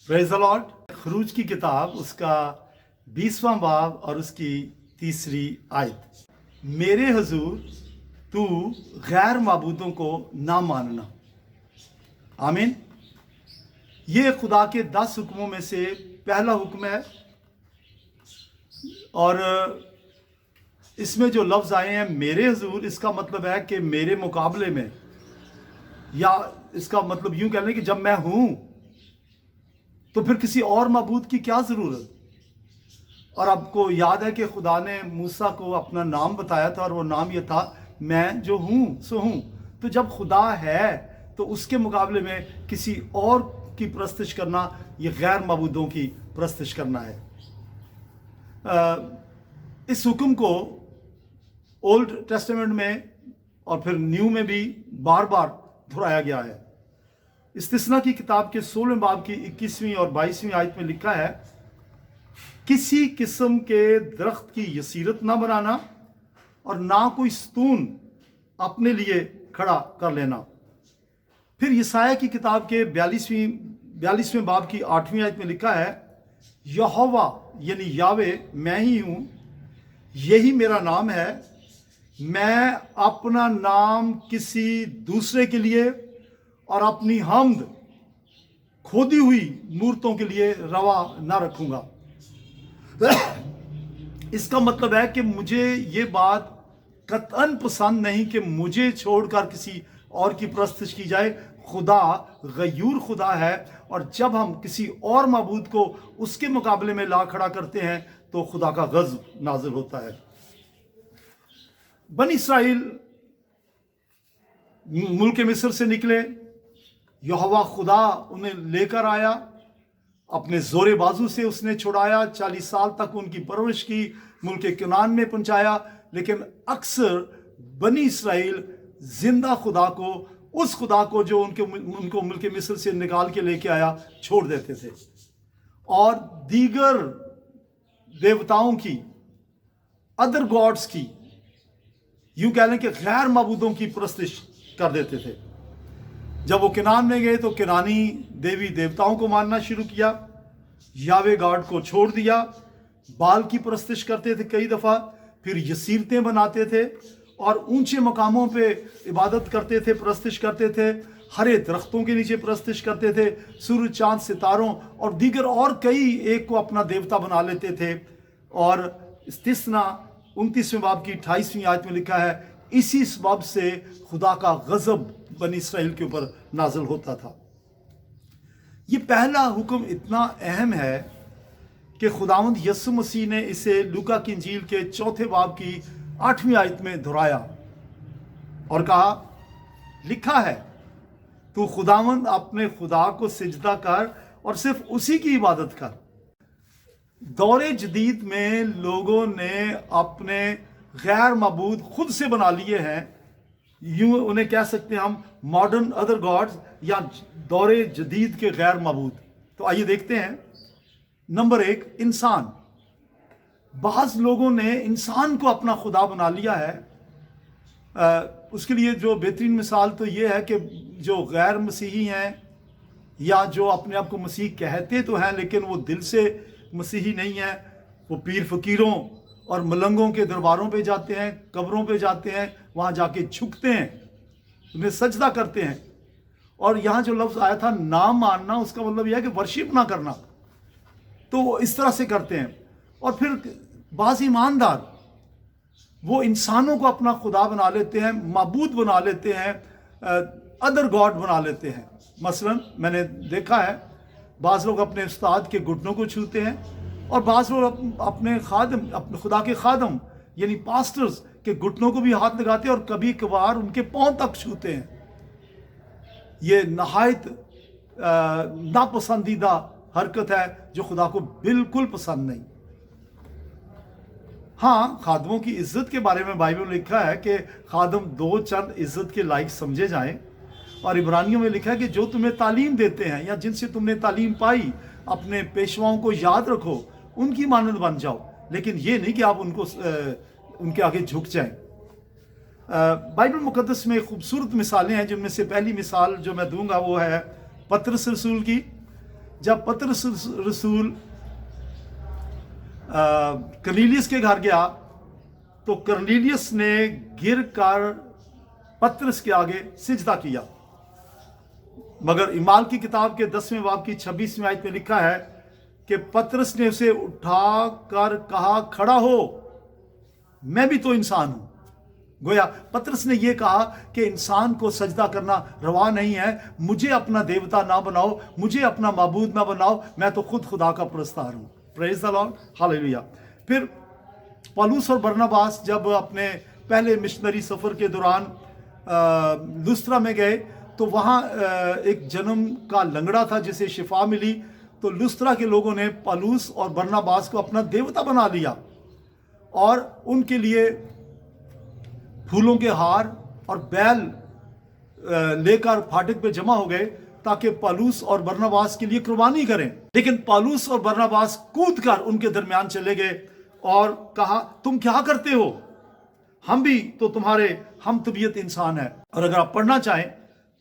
Praise the Lord. खरूज की किताब उसका 20वां बाब और उसकी 3री आयत। मेरे हुजूर तू गैर माबूदों को ना मानना। आमीन। ये खुदा के 10 हुक्मों में से पहला हुक्म है और इसमें जो लफ्ज़ आए हैं मेरे हुजूर, इसका मतलब है कि मेरे मुकाबले में, या इसका मतलब यूं कह लें कि जब मैं हूं तो फिर किसी और माबूद की क्या ज़रूरत। और आपको याद है कि खुदा ने मूसा को अपना नाम बताया था और वो नाम ये था, मैं जो हूं सो हूं। तो जब खुदा है तो उसके मुकाबले में किसी और की परस्तिश करना, ये गैर माबूदों की परस्तिश करना है। इस हुक्म को ओल्ड टेस्टामेंट में और फिर न्यू में भी बार बार दोहराया गया है। इस्तिस्ना की किताब के 16वें बाब की 21वीं और 22वीं आयत में लिखा है, किसी किस्म के दरख्त की यसीरत ना बनाना और ना कोई स्तून अपने लिए खड़ा कर लेना। फिर यसाया की किताब के 42वें बाब की 8वीं आयत में लिखा है, यहोवा यानी यावे मैं ही हूं, यही मेरा नाम है। मैं अपना नाम किसी दूसरे के लिए और अपनी हम्द खोदी हुई मूर्तों के लिए रवा ना रखूंगा। इसका मतलब है कि मुझे ये बात कतन पसंद नहीं कि मुझे छोड़कर किसी और की परस्तिश की जाए। खुदा गयूर खुदा है और जब हम किसी और माबूद को उसके मुकाबले में ला खड़ा करते हैं तो खुदा का गज़ब नाज़िल होता है। बनी इसराइल मुल्क मिस्र से निकले, यहोवा खुदा उन्हें लेकर आया, अपने जोरे बाजू से उसने छुड़ाया, 40 साल तक उनकी परवरिश की, मुल्क कनान में पहुंचाया। लेकिन अक्सर बनी इसराइल जिंदा खुदा को, उस खुदा को जो उनको मुल्क मिस्र से निकाल के लेके आया, छोड़ देते थे और दीगर देवताओं की, अदर गॉड्स की, यूं कह लें कि गैर माबूदों की परस्तिश कर देते थे। जब वो कनान में गए तो कनानी देवी देवताओं को मानना शुरू किया, यावे गॉड को छोड़ दिया, बाल की परस्तिश करते थे कई दफ़ा, फिर यसीरतें बनाते थे और ऊंचे मकामों पे इबादत करते थे, परस्तिश करते थे, हरे दरख्तों के नीचे परस्तिश करते थे, सूरज चांद सितारों और दीगर और कई एक को अपना देवता बना लेते थे। और इस्तिस्ना 29वें बाब की 28वीं आयत में लिखा है, इसी सबब से खुदा का गज़ब बनी इसराइल के ऊपर नाज़िल होता था। ये पहला हुक्म इतना अहम है कि खुदावंद यसु मसीह ने इसे लूका की इंजील के 4थे बाब की 8वीं आयत में दोहराया और कहा, लिखा है तू खुदावंद अपने खुदा को सिजदा कर और सिर्फ उसी की इबादत कर। दौरे जदीद में लोगों ने अपने गैर माबूद खुद से बना लिए हैं, यूं उन्हें कह सकते हैं हम मॉडर्न अदर गॉड्स या दौरे जदीद के गैर माबूद। तो आइए देखते हैं। नंबर 1, इंसान। बाज़ लोगों ने इंसान को अपना खुदा बना लिया है। उसके लिए जो बेहतरीन मिसाल तो ये है कि जो गैर मसीही हैं या जो अपने आप को मसीह कहते तो हैं लेकिन वो दिल से मसीही नहीं है, वो पीर फकीरों और मलंगों के दरबारों पे जाते हैं, कब्रों पे जाते हैं, वहाँ जाके झुकते हैं, उन्हें सजदा करते हैं। और यहाँ जो लफ्ज़ आया था ना मानना, उसका मतलब यह है कि वर्शिप ना करना, तो इस तरह से करते हैं। और फिर बाज़ ईमानदार वो इंसानों को अपना खुदा बना लेते हैं, माबूद बना लेते हैं, अदर गॉड बना लेते हैं। मसलन मैंने देखा है बाज़ लोग अपने उस्ताद के घुटनों को छूते हैं और बाज़ लोग अपने खुदा के खादम यानी पास्टर्स के घुटनों को भी हाथ लगाते हैं और कभी कभार उनके पांव तक छूते हैं। ये नहायत नापसंदीदा हरकत है जो खुदा को बिल्कुल पसंद नहीं। हाँ, खादमों की इज्जत के बारे में बाइबल में लिखा है कि खादम 2 चंद इज्जत के लायक समझे जाएं। और इब्रानियों में लिखा है कि जो तुम्हें तालीम देते हैं या जिनसे तुमने तालीम पाई, अपने पेशवाओं को याद रखो, उनकी मानद बन जाओ, लेकिन ये नहीं कि आप उनके आगे झुक जाएं। बाइबल मुकद्दस में खूबसूरत मिसालें हैं, जिनमें से पहली मिसाल जो मैं दूंगा वो है पतरस रसूल की, जब पतरस रसूल करनीलियस के घर गया तो करनीलियस ने गिर कर पतरस के आगे सिजदा किया। मगर इमाल की किताब के 10वें बाब की 26वीं आयत में लिखा है कि पतरस ने उसे उठाकर कहा, खड़ा हो, मैं भी तो इंसान हूं। गोया पतरस ने यह कहा कि इंसान को सजदा करना रवा नहीं है, मुझे अपना देवता ना बनाओ, मुझे अपना माबूद ना बनाओ, मैं तो खुद खुदा का परस्तार हूं। Praise the Lord, hallelujah. फिर पौलुस और बरनबास जब अपने पहले मिशनरी सफर के दौरान लुस्त्रा में गए तो वहाँ एक जन्म का लंगड़ा था जिसे शिफा मिली। तो लुस्त्रा के लोगों ने पौलुस और बरनबास को अपना देवता बना लिया और उनके लिए फूलों के हार और बैल लेकर फाटक पे जमा हो गए ताकि पौलुस और बरनबास के लिए कुर्बानी करें। लेकिन पौलुस और बरनबास कूदकर उनके दरमियान चले गए और कहा, तुम क्या करते हो, हम भी तो तुम्हारे हम तबीयत इंसान है। और अगर आप पढ़ना चाहें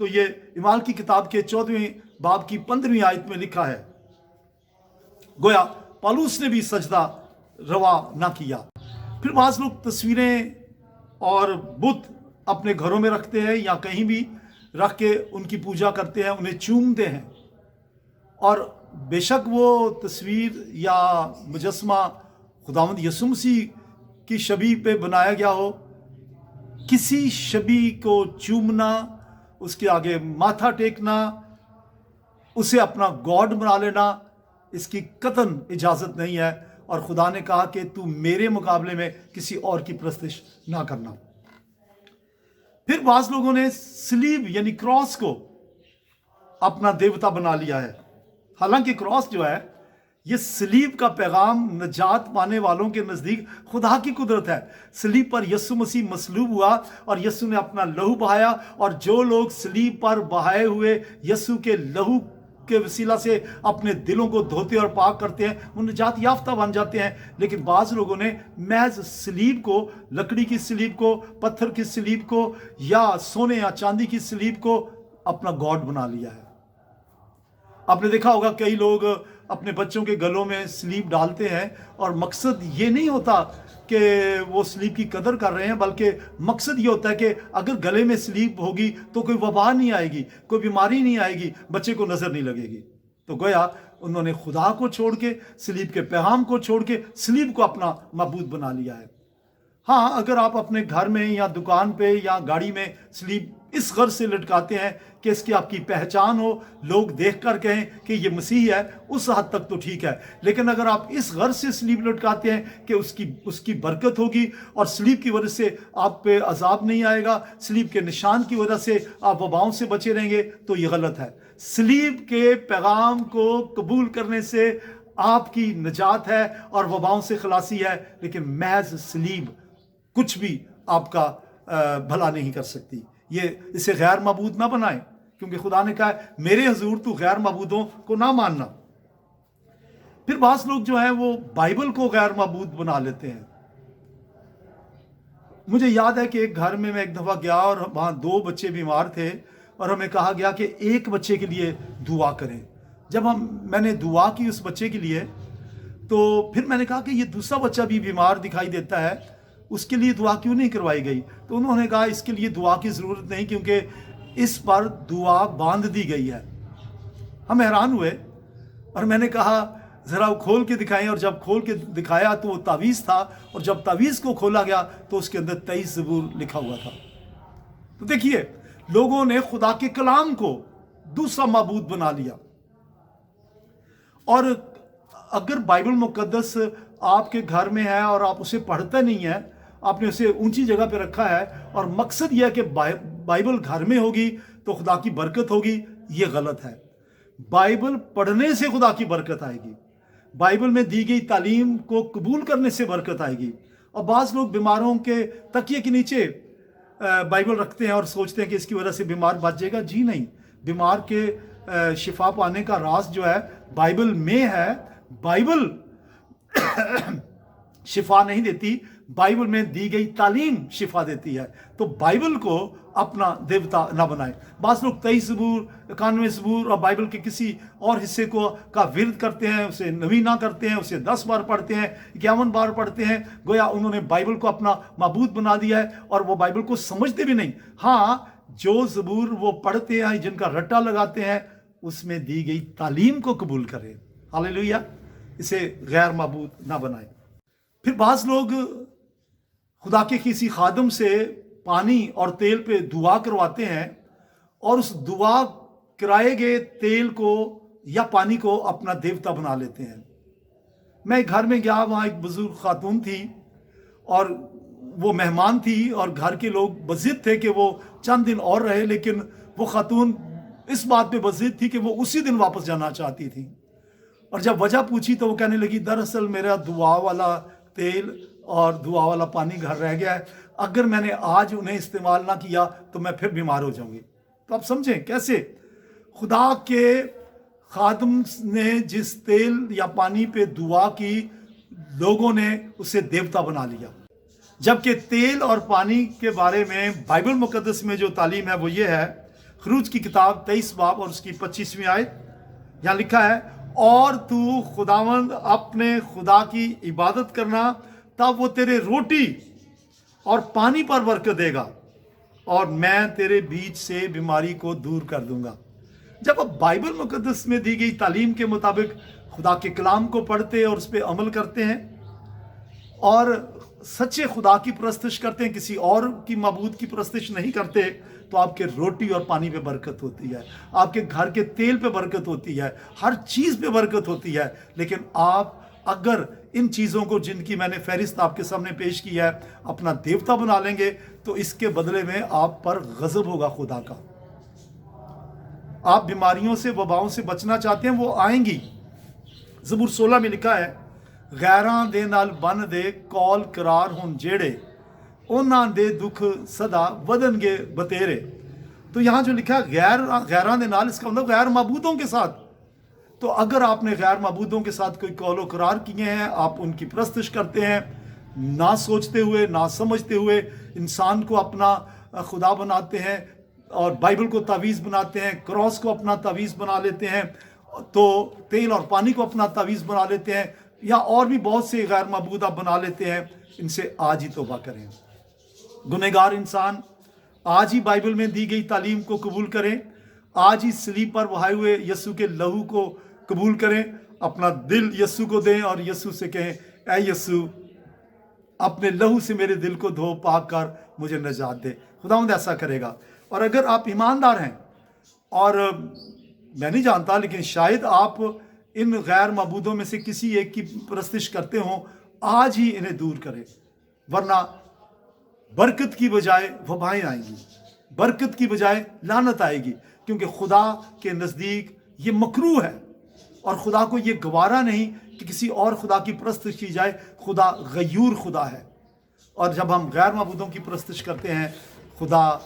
तो ये इमाल की किताब के 14वें बाब की 15वीं आयत में लिखा है। गोया पौलुस ने भी सजदा रवा ना किया। फिर बाज़ लोग तस्वीरें और बुत अपने घरों में रखते हैं या कहीं भी रख के उनकी पूजा करते हैं, उन्हें चूमते हैं। और बेशक वो तस्वीर या मुजस्मा खुदावंद यीशु मसीह की शबी पे बनाया गया हो, किसी शबी को चूमना, उसके आगे माथा टेकना, उसे अपना गॉड बना लेना, इसकी कतन इजाज़त नहीं है। और खुदा ने कहा कि तू मेरे मुकाबले में किसी और की प्रस्तिश ना करना। फिर बाज़ लोगों ने सलीब यानी क्रॉस को अपना देवता बना लिया है। हालांकि क्रॉस जो है ये सलीब का पैगाम नजात पाने वालों के नज़दीक खुदा की कुदरत है। सलीब पर यीशु मसीह मसलूब हुआ और यीशु ने अपना लहू बहाया, और जो लोग सलीब पर बहाए हुए यीशु के लहू के वसीला से अपने दिलों को धोते और पाक करते हैं, वो निजात याफ्ता बन जाते हैं। लेकिन बाज़ लोगों ने महज सलीब को, लकड़ी की सलीब को, पत्थर की सलीब को या सोने या चांदी की सलीब को अपना गॉड बना लिया है। आपने देखा होगा कई लोग अपने बच्चों के गलों में सलीब डालते हैं और मकसद ये नहीं होता कि वो सलीब की कदर कर रहे हैं, बल्कि मकसद ये होता है कि अगर गले में सलीब होगी तो कोई वबा नहीं आएगी, कोई बीमारी नहीं आएगी, बच्चे को नज़र नहीं लगेगी। तो गोया उन्होंने खुदा को छोड़ के, सलीब के पैगाम को छोड़ के सलीब को अपना माबूद बना लिया है। हाँ, अगर आप अपने घर में या दुकान पे या गाड़ी में सलीब इस गर्ज से लटकाते हैं कि इसकी आपकी पहचान हो, लोग देख कर कहें कि ये मसीह है, उस हद तक तो ठीक है। लेकिन अगर आप इस गर्ज से सलीब लटकाते हैं कि उसकी बरकत होगी और सलीब की वजह से आप पे अजाब नहीं आएगा, सलीब के निशान की वजह से आप वबाओं से बचे रहेंगे, तो ये गलत है। सलीब के पैगाम को कबूल करने से आपकी निजात है और वबाओं से खलासी है, लेकिन महज सलीब कुछ भी आपका भला नहीं कर सकती। ये इसे गैर मबूद ना बनाए, क्योंकि खुदा ने कहा है मेरे हजूर तू गैर मबूदों को ना मानना। फिर बास लोग जो है वो बाइबल को गैर मबूद बना लेते हैं। मुझे याद है कि एक घर में मैं एक दफ़ा गया और वहाँ 2 बच्चे बीमार थे और हमें कहा गया कि एक बच्चे के लिए दुआ करें। जब मैंने दुआ की उस बच्चे के लिए, तो फिर मैंने कहा कि ये दूसरा बच्चा भी बीमार दिखाई देता है, उसके लिए दुआ क्यों नहीं करवाई गई? तो उन्होंने कहा इसके लिए दुआ की ज़रूरत नहीं, क्योंकि इस पर दुआ बांध दी गई है। हम हैरान हुए और मैंने कहा ज़रा खोल के दिखाएं, और जब खोल के दिखाया तो वो तावीज़ था, और जब तावीज़ को खोला गया तो उसके अंदर 23 ज़बूर लिखा हुआ था। तो देखिए, लोगों ने खुदा के कलाम को दूसरा माबूद बना लिया। और अगर बाइबल मुकद्दस आपके घर में है और आप उसे पढ़ते नहीं है, आपने उसे ऊंची जगह पे रखा है और मकसद यह है कि बाइबल घर में होगी तो खुदा की बरकत होगी, ये गलत है। बाइबल पढ़ने से खुदा की बरकत आएगी, बाइबल में दी गई तालीम को कबूल करने से बरकत आएगी। और बाज़ लोग बीमारों के तकिए के नीचे बाइबल रखते हैं और सोचते हैं कि इसकी वजह से बीमार बच जाएगा। जी नहीं, बीमार के शिफा पाने का राज जो है बाइबल में है। बाइबल शिफा नहीं देती, बाइबल में दी गई तालीम शिफा देती है। तो बाइबल को अपना देवता ना बनाए। बास लोग 23 ज़बूर, 91 ज़बूर और बाइबल के किसी और हिस्से को का विरोध करते हैं, उसे नवीना करते हैं, उसे 10 बार पढ़ते हैं, 51 बार पढ़ते हैं, गोया उन्होंने बाइबल को अपना माबूद बना दिया है और वो बाइबल को समझते भी नहीं। हाँ, जो ज़बूर वो पढ़ते हैं, जिनका रट्टा लगाते हैं, उसमें दी गई तालीम को कबूल करें। हालेलुया, इसे गैर माबूद ना बनाए। फिर बाज़ लोग खुदा के किसी खादम से पानी और तेल पे दुआ करवाते हैं और उस दुआ कराए गए तेल को या पानी को अपना देवता बना लेते हैं। मैं एक घर में गया, वहाँ एक बुजुर्ग खातून थी और वो मेहमान थी और घर के लोग बज़िद थे कि वो चंद दिन और रहे, लेकिन वो खातून इस बात पे बज़िद थी कि वो उसी दिन वापस जाना चाहती थी। और जब वजह पूछी तो वो कहने लगी, दरअसल मेरा दुआ वाला तेल और दुआ वाला पानी घर रह गया है, अगर मैंने आज उन्हें इस्तेमाल ना किया तो मैं फिर बीमार हो जाऊंगी। तो आप समझें कैसे खुदा के खादम ने जिस तेल या पानी पे दुआ की, लोगों ने उसे देवता बना लिया। जबकि तेल और पानी के बारे में बाइबल मुकद्दस में जो तालीम है वो ये है, खरूज की किताब 23 बाब और उसकी 25वीं आयत, यहाँ लिखा है, और तू खुदावंद अपने खुदा की इबादत करना, तब वो तेरे रोटी और पानी पर बरकत देगा और मैं तेरे बीच से बीमारी को दूर कर दूंगा। जब आप बाइबल मुकद्दस में दी गई तालीम के मुताबिक खुदा के कलाम को पढ़ते और उस पर अमल करते हैं और सच्चे खुदा की परस्तिश करते हैं, किसी और की माबूद की परस्तिश नहीं करते, तो आपके रोटी और पानी पे बरकत होती है, आपके घर के तेल पे बरकत होती है, हर चीज़ पे बरकत होती है। लेकिन आप अगर इन चीज़ों को, जिनकी मैंने फहरिस्त आपके सामने पेश की है, अपना देवता बना लेंगे तो इसके बदले में आप पर गज़ब होगा खुदा का। आप बीमारियों से, वबाओं से बचना चाहते हैं, वो आएंगी। ज़बूर 16 में लिखा है, गैरां दे नाल बन दे कौल करार हुन जेड़े, उन्हां दे दुख सदा वधनगे बतेरे। तो यहाँ जो लिखा है गैरां दे नाल, इसका मतलब गैर माबूदों के साथ। तो अगर आपने गैर माबूदों के साथ कोई कौलो करार किए हैं, आप उनकी परस्तिश करते हैं, ना सोचते हुए, ना समझते हुए इंसान को अपना खुदा बनाते हैं और बाइबल को तावीज़ बनाते हैं, क्रॉस को अपना तावीज़ बना लेते हैं, तो तेल और पानी को अपना तावीज़ बना लेते हैं, या और भी बहुत से गैर माबूद आप बना लेते हैं, इनसे आज ही तौबा करें। गुनहगार इंसान आज ही बाइबल में दी गई तालीम को कबूल करें, आज ही सलीब पर बहाए हुए यस्सु के लहू को कबूल करें, अपना दिल यस्सु को दें और यस्सु से कहें, ऐ यस्सु अपने लहू से मेरे दिल को धो, पाक कर मुझे निजात दे। खुदावंद ऐसा करेगा। और अगर आप ईमानदार हैं, और मैं नहीं जानता, लेकिन शायद आप इन गैर माबूदों में से किसी एक की परस्तिश करते हो, आज ही इन्हें दूर करें, वरना बरकत की बजाय वबाएं आएंगी, बरकत की बजाय लानत आएगी, क्योंकि खुदा के नज़दीक ये मकरूह है और खुदा को ये गवारा नहीं कि किसी और खुदा की परस्तिश की जाए। खुदा गयूर खुदा है और जब हम गैर माबूदों की परस्तिश करते हैं, खुदा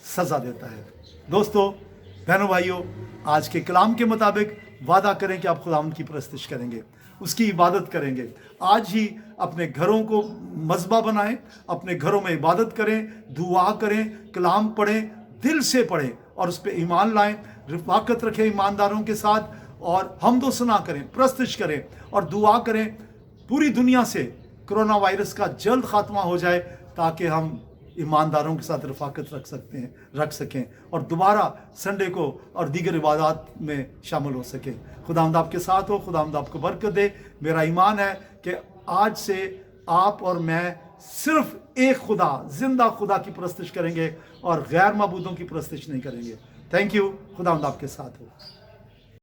सज़ा देता है। दोस्तों, बहनों, भाइयों, आज के कलाम के मुताबिक वादा करें कि आप खुदावंद की परस्तिश करेंगे, उसकी इबादत करेंगे। आज ही अपने घरों को मज़बा बनाएं, अपने घरों में इबादत करें, दुआ करें, कलाम पढ़ें, दिल से पढ़ें और उस पर ईमान लाएं, रिफाकत रखें ईमानदारों के साथ और हमदो सना करें, परस्तिश करें और दुआ करें पूरी दुनिया से कोरोना वायरस का जल्द खात्मा हो जाए, ताकि हम ईमानदारों के साथ रफाकत रख सकें और दोबारा संडे को और दीगर इबादत में शामिल हो सकें। खुदावंद आपके साथ हो, खुदावंद आपको बरकत दे। मेरा ईमान है कि आज से आप और मैं सिर्फ एक खुदा, जिंदा खुदा की परस्तिश करेंगे और गैर माबूदों की परस्तिश नहीं करेंगे। Thank you. खुदावंद आपके साथ हो।